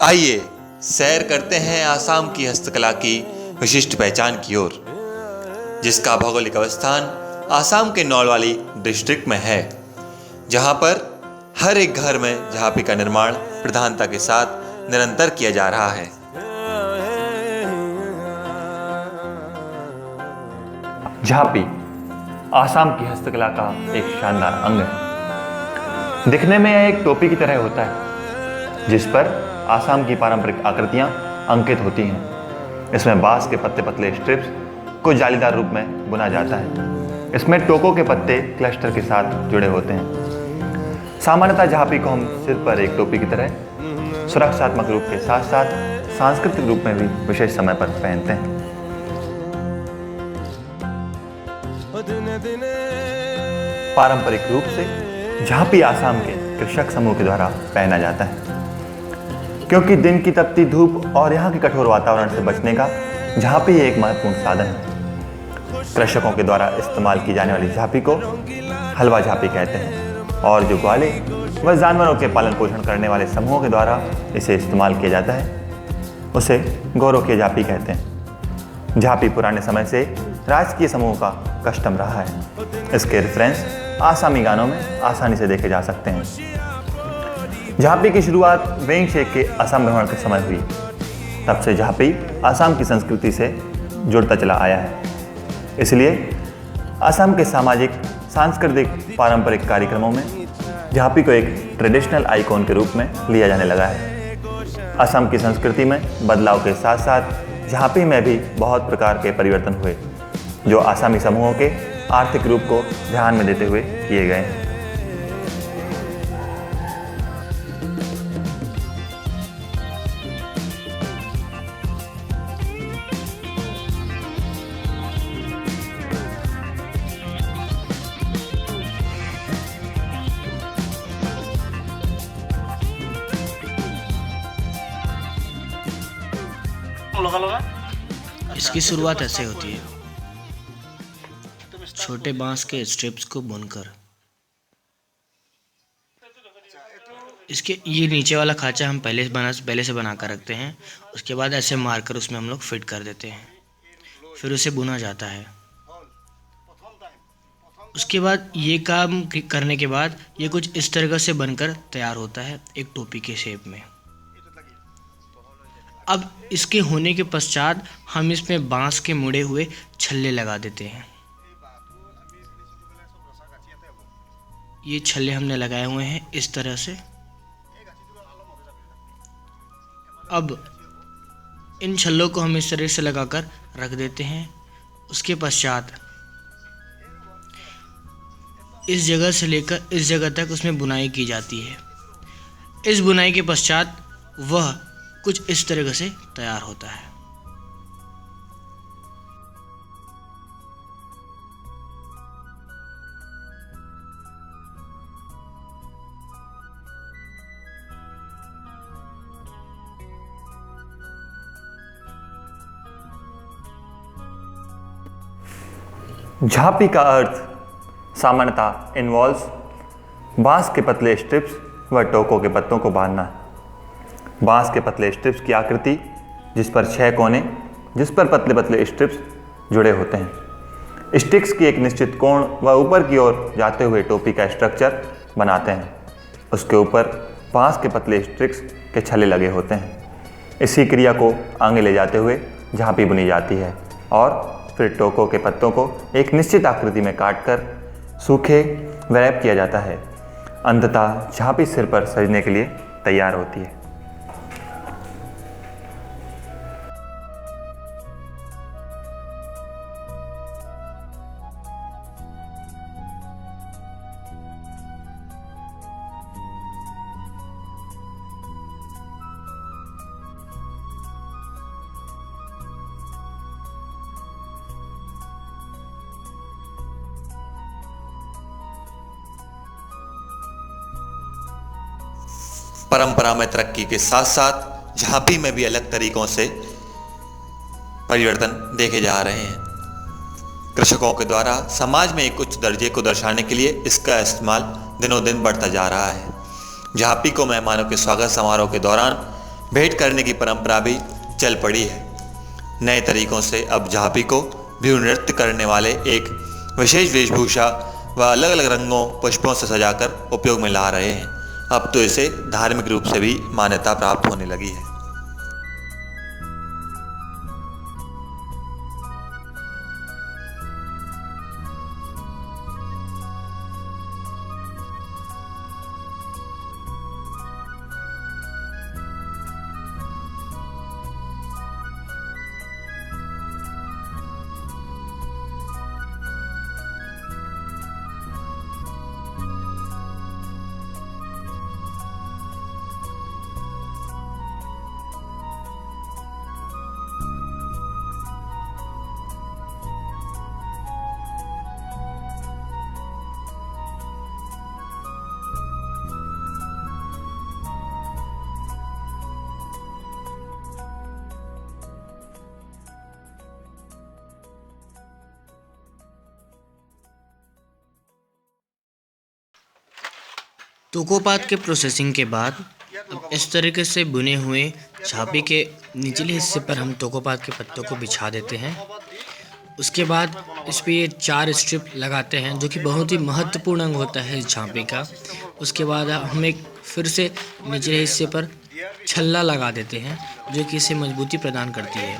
आइए सैर करते हैं आसाम की हस्तकला की विशिष्ट पहचान की ओर, जिसका भौगोलिक अवस्थान आसाम के नौलवाली डिस्ट्रिक्ट में है, जहां पर हर एक घर में झांपी का निर्माण प्रधानता के साथ निरंतर किया जा रहा है। झांपी आसाम की हस्तकला का एक शानदार अंग है। दिखने में यह एक टोपी की तरह होता है, जिस पर आसाम की पारंपरिक आकृतियां अंकित होती हैं। इसमें बांस के पत्ते पतले स्ट्रिप्स को जालीदार रूप में बुना जाता है। इसमें टोकों के पत्ते क्लस्टर के साथ जुड़े होते हैं। सामान्यतः झांपी को हम सिर पर एक टोपी की तरह सुरक्षात्मक रूप के साथ साथ सांस्कृतिक रूप में भी विशेष समय पर पहनते हैं। पारंपरिक रूप से झांपी आसाम के कृषक समूह के द्वारा पहना जाता है, क्योंकि दिन की तपती धूप और यहाँ के कठोर वातावरण से बचने का झांपी एक महत्वपूर्ण साधन है। कृषकों के द्वारा इस्तेमाल की जाने वाली झांपी को हलवा झांपी कहते हैं, और जो ग्वाले व जानवरों के पालन पोषण करने वाले समूहों के द्वारा इसे इस्तेमाल किया जाता है, उसे गौरोकीय झांपी कहते हैं। झांपी पुराने समय से राजकीय समूह का कस्टम रहा है। इसके रेफरेंस आसामी गानों में आसानी से देखे जा सकते हैं। झांपी की शुरुआत वेंग शेख के असम भ्रमण के समय हुई। तब से झांपी आसाम की संस्कृति से जुड़ता चला आया है। इसलिए असम के सामाजिक सांस्कृतिक पारंपरिक कार्यक्रमों में झांपी को एक ट्रेडिशनल आइकॉन के रूप में लिया जाने लगा है। असम की संस्कृति में बदलाव के साथ साथ झांपी में भी बहुत प्रकार के परिवर्तन हुए, जो आसामी समूहों के आर्थिक रूप को ध्यान में देते हुए किए गए हैं। इसकी शुरुआत ऐसे होती है, छोटे बांस के स्ट्रिप्स को बुनकर। इसके ये नीचे वाला खांचा हम पहले से बना कर रखते हैं। उसके बाद ऐसे मारकर उसमें हम लोग फिट कर देते हैं, फिर उसे बुना जाता है। उसके बाद ये काम करने के बाद ये कुछ इस तरह से बनकर तैयार होता है, एक टोपी के शेप में। अब इसके होने के पश्चात हम इसमें बांस के मुड़े हुए छल्ले लगा देते हैं। ये छल्ले हमने लगाए हुए हैं इस तरह से। अब इन छल्लों को हम इस तरह से लगाकर रख देते हैं। उसके पश्चात इस जगह से लेकर इस जगह तक उसमें बुनाई की जाती है। इस बुनाई के पश्चात वह कुछ इस तरह से तैयार होता है। झांपी का अर्थ सामान्यतः इन्वॉल्व्स बांस के पतले स्ट्रिप्स व टोकों के पत्तों को बांधना है। बांस के पतले स्ट्रिप्स की आकृति, जिस पर 6 कोने, जिस पर पतले पतले स्ट्रिप्स जुड़े होते हैं, स्टिक्स की एक निश्चित कोण व ऊपर की ओर जाते हुए टोपी का स्ट्रक्चर बनाते हैं। उसके ऊपर बांस के पतले स्ट्रिप्स के छल्ले लगे होते हैं। इसी क्रिया को आगे ले जाते हुए झांपी बुनी जाती है और फिर टोकों के पत्तों को एक निश्चित आकृति में काटकर सूखे रैप किया जाता है। अंततः झांपी सिर पर सजने के लिए तैयार होती है। परंपरा में तरक्की के साथ साथ झांपी में भी अलग तरीकों से परिवर्तन देखे जा रहे हैं। कृषकों के द्वारा समाज में एक उच्च दर्जे को दर्शाने के लिए इसका इस्तेमाल दिनों दिन बढ़ता जा रहा है। झांपी को मेहमानों के स्वागत समारोह के दौरान भेंट करने की परंपरा भी चल पड़ी है। नए तरीकों से अब झांपी को भी नृत्य करने वाले एक विशेष वेशभूषा व अलग अलग रंगों पुष्पों से सजाकर उपयोग में ला रहे हैं। अब तो इसे धार्मिक रूप से भी मान्यता प्राप्त होने लगी है। तोकोपात के प्रोसेसिंग के बाद अब इस तरीके से बुने हुए झांपी के निचले हिस्से पर हम तोकोपात के पत्तों को बिछा देते हैं। उसके बाद इस पे ये 4 स्ट्रिप लगाते हैं, जो कि बहुत ही महत्वपूर्ण अंग होता है इस झांपी का। उसके बाद हम एक फिर से निचले हिस्से पर छल्ला लगा देते हैं, जो कि इसे मजबूती प्रदान करती है।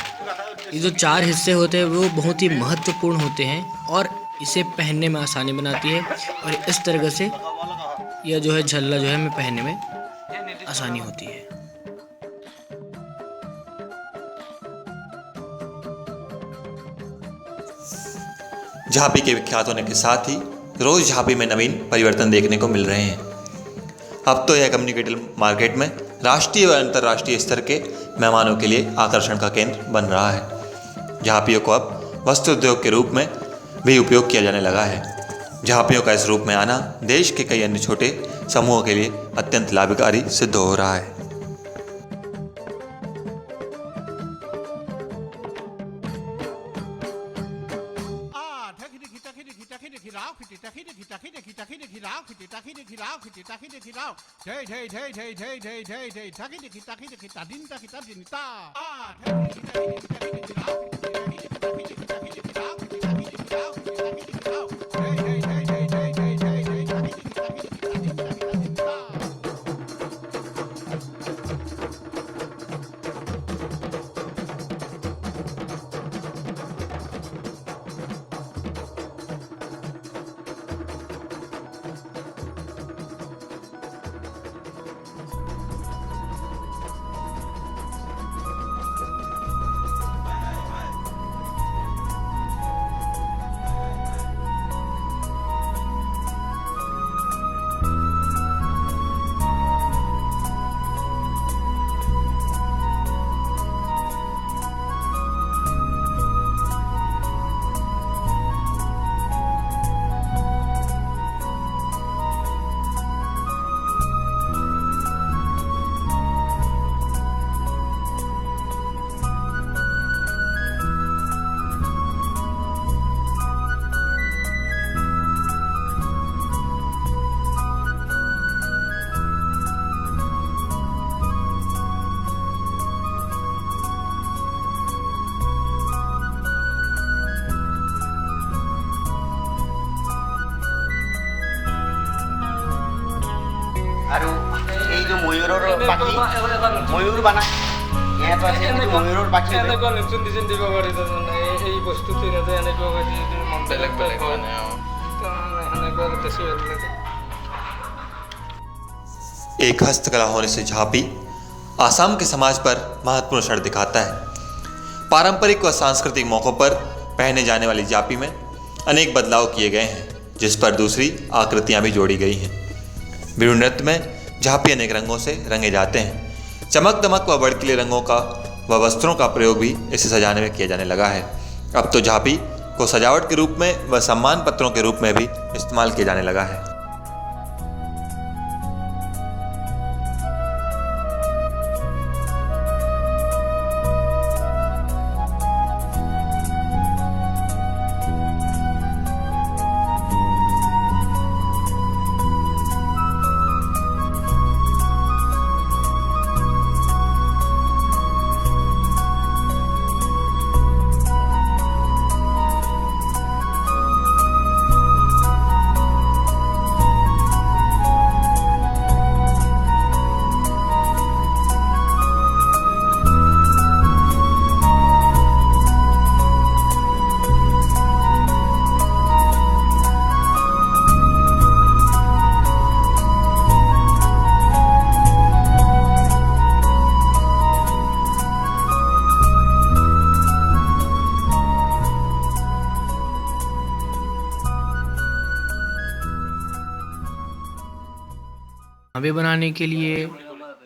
ये जो 4 हिस्से होते हैं वो बहुत ही महत्वपूर्ण होते हैं और इसे पहनने में आसानी बनाती है। और इस तरह से यह जो है झल्ला जो है हमें पहनने में आसानी होती है। झांपी के विख्यात होने के साथ ही रोज झांपी में नवीन परिवर्तन देखने को मिल रहे हैं। अब तो यह कम्युनिकेटिव मार्केट में राष्ट्रीय व अंतर्राष्ट्रीय स्तर के मेहमानों के लिए आकर्षण का केंद्र बन रहा है। झांपियों को अब वस्त्र उद्योग के रूप में भी उपयोग किया जाने लगा है। झांपियों का इस रूप में आना देश के कई अन्य छोटे समूहों के लिए अत्यंत लाभकारी सिद्ध हो रहा है। আৰু এই যে ময়ূৰৰ পাখি ময়ূৰ বনায় ইয়াত আছে ময়ূৰৰ পাখি এনেকুৱা নতুন ডিজাইন দিব পাৰি তাৰমানে এই বস্তুটো এনেকুৱা কৰি বেলেগ বেলেগ মানে এনেকুৱা বেছি ভাল লাগে। एक हस्तकला होने से झांपी आसाम के समाज पर महत्वपूर्ण असर दिखाता है। पारंपरिक व सांस्कृतिक मौक़ों पर पहने जाने वाली झांपी में अनेक बदलाव किए गए हैं, जिस पर दूसरी आकृतियां भी जोड़ी गई हैं। बिरु नृत्य में झांपी अनेक रंगों से रंगे जाते हैं। चमक दमक व भड़कीले रंगों का व वस्त्रों का प्रयोग भी इसे सजाने में किया जाने लगा है। अब तो झांपी को सजावट के रूप में व सम्मान पत्रों के रूप में भी इस्तेमाल किया जाने लगा है। झांपी बनाने के लिए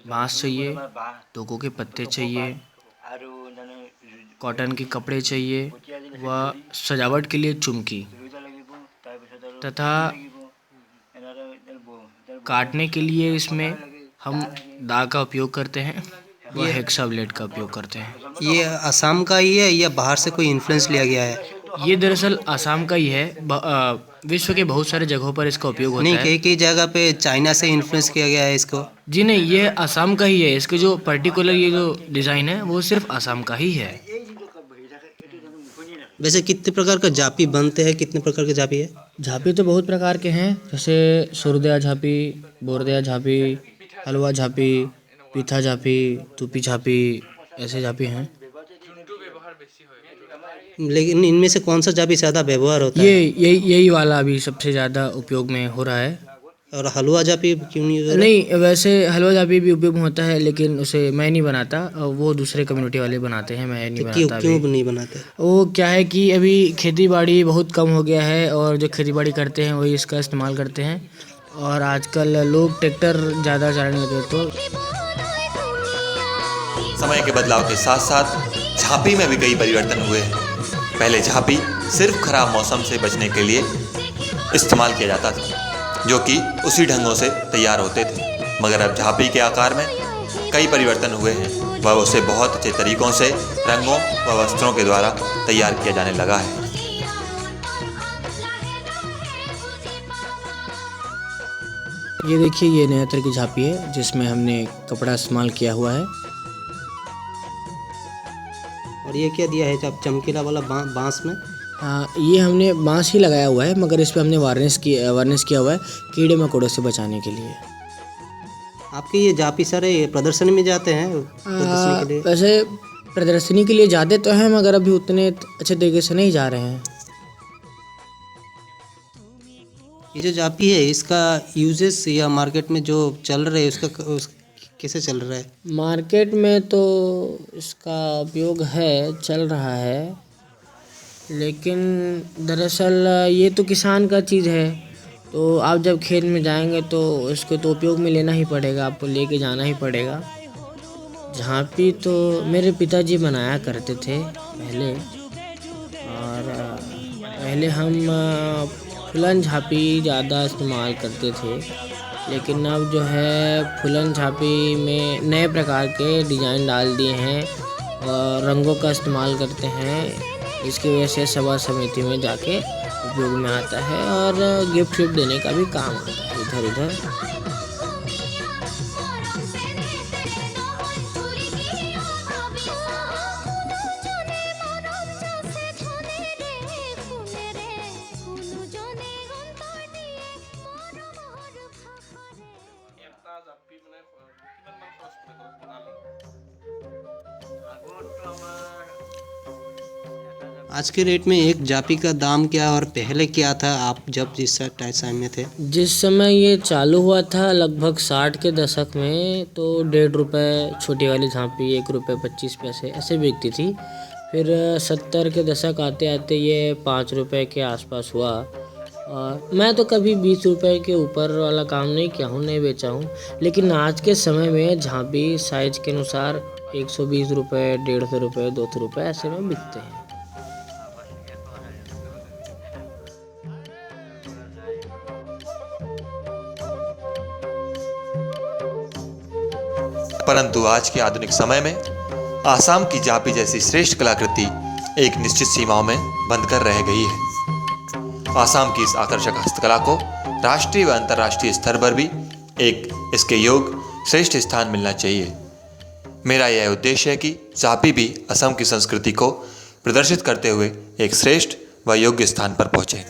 बांस चाहिए, तोको के पत्ते चाहिए, कॉटन के कपड़े चाहिए व सजावट के लिए चुमकी तथा काटने के लिए इसमें हम दा का उपयोग करते हैं व हेक्सा ब्लेड का उपयोग करते हैं। ये असम का ही है या बाहर से कोई इन्फ्लुएंस लिया गया है? ये दरअसल आसाम का ही है। विश्व के बहुत सारे जगहों पर इसका उपयोग होता नहीं, है। कई कई जगह पे चाइना से इन्फ्लुएंस किया गया है इसको। जी नहीं, ये आसाम का ही है। इसके जो पर्टिकुलर ये जो डिज़ाइन है वो सिर्फ आसाम का ही है। वैसे कितने प्रकार का झांपी बनते हैं, कितने प्रकार के झांपी है? झांपी तो बहुत प्रकार के हैं, जैसे सुरदया झांपी, बोरदया झांपी, हलवा झांपी, पीठा झांपी, तुपी झांपी, ऐसे झांपी हैं। लेकिन इनमें से कौन सा झांपी ज़्यादा व्यवहार होता है? यही वाला अभी सबसे ज़्यादा उपयोग में हो रहा है। और हलवा झांपी क्यों नहीं हो रहा? नहीं, वैसे हलवा झांपी भी उपयोग में होता है, लेकिन उसे मैं नहीं बनाता, वो दूसरे कम्युनिटी वाले बनाते हैं, मैं नहीं बनाता। क्यों नहीं बनाते? वो क्या है कि अभी खेती बाड़ी बहुत कम हो गया है और जो खेती बाड़ी करते हैं वही इसका इस्तेमाल करते हैं। और आजकल लोग ट्रैक्टर ज़्यादा चलाने लगे तो समय के बदलाव के साथ साथ झांपी में भी कई परिवर्तन हुए हैं। पहले झांपी सिर्फ खराब मौसम से बचने के लिए इस्तेमाल किया जाता था, जो कि उसी ढंगों से तैयार होते थे। मगर अब झांपी के आकार में कई परिवर्तन हुए हैं व उसे बहुत अच्छे तरीकों से रंगों व वस्त्रों के द्वारा तैयार किया जाने लगा है। ये देखिए, ये नया तरह की झांपी है जिसमें हमने कपड़ा इस्तेमाल किया हुआ है। और ये क्या दिया है जब चमकीला वाला बांस में? ये हमने बांस ही लगाया हुआ है, मगर इस पे हमने वार्निश किया हुआ है कीड़े मकोड़ों से बचाने के लिए। आपके ये झांपी सारे प्रदर्शनी में जाते हैं प्रदर्शनी के लिए? वैसे प्रदर्शनी के लिए जाते तो हैं, मगर अभी उतने अच्छे तरीके से नहीं जा रहे हैं। ये जो झांपी है इसका यूजेस या मार्केट में जो चल रहा है उसका कैसे चल रहा है? मार्केट में तो इसका उपयोग है, चल रहा है, लेकिन दरअसल ये तो किसान का चीज़ है, तो आप जब खेत में जाएंगे तो इसको तो उपयोग में लेना ही पड़ेगा, आपको लेके जाना ही पड़ेगा। झांपी तो मेरे पिताजी बनाया करते थे पहले, और पहले हम फुलन झांपी ज़्यादा इस्तेमाल करते थे, लेकिन अब जो है फुलन झांपी में नए प्रकार के डिज़ाइन डाल दिए हैं और रंगों का इस्तेमाल करते हैं। इसकी वजह से सभा समिति में जाके उपयोग में आता है और गिफ्ट विफ्ट देने का भी काम आता है इधर उधर। आज के रेट में एक झांपी का दाम क्या और पहले क्या था, आप जब जिस टाइम में थे? जिस समय ये चालू हुआ था लगभग 60 के दशक में, तो 1.5 रुपये छोटी वाली झांपी 1 रुपये 25 पैसे ऐसे बिकती थी। फिर 70 के दशक आते आते ये 5 रुपये के आसपास हुआ। और मैं तो कभी 20 रुपये के ऊपर वाला काम नहीं किया हूँ, नहीं बेचा हूँ, लेकिन आज के समय में झांपी साइज के अनुसार 120 रुपये, 150 रुपये, 200 रुपये ऐसे में बिकते हैं। परंतु आज के आधुनिक समय में आसाम की झांपी जैसी श्रेष्ठ कलाकृति एक निश्चित सीमाओं में बंद कर रह गई है। आसाम की इस आकर्षक हस्तकला को राष्ट्रीय व अंतर्राष्ट्रीय स्तर पर भी एक इसके योग्य श्रेष्ठ स्थान मिलना चाहिए। मेरा यह उद्देश्य है कि झांपी भी असम की संस्कृति को प्रदर्शित करते हुए एक श्रेष्ठ व योग्य स्थान पर पहुँचे।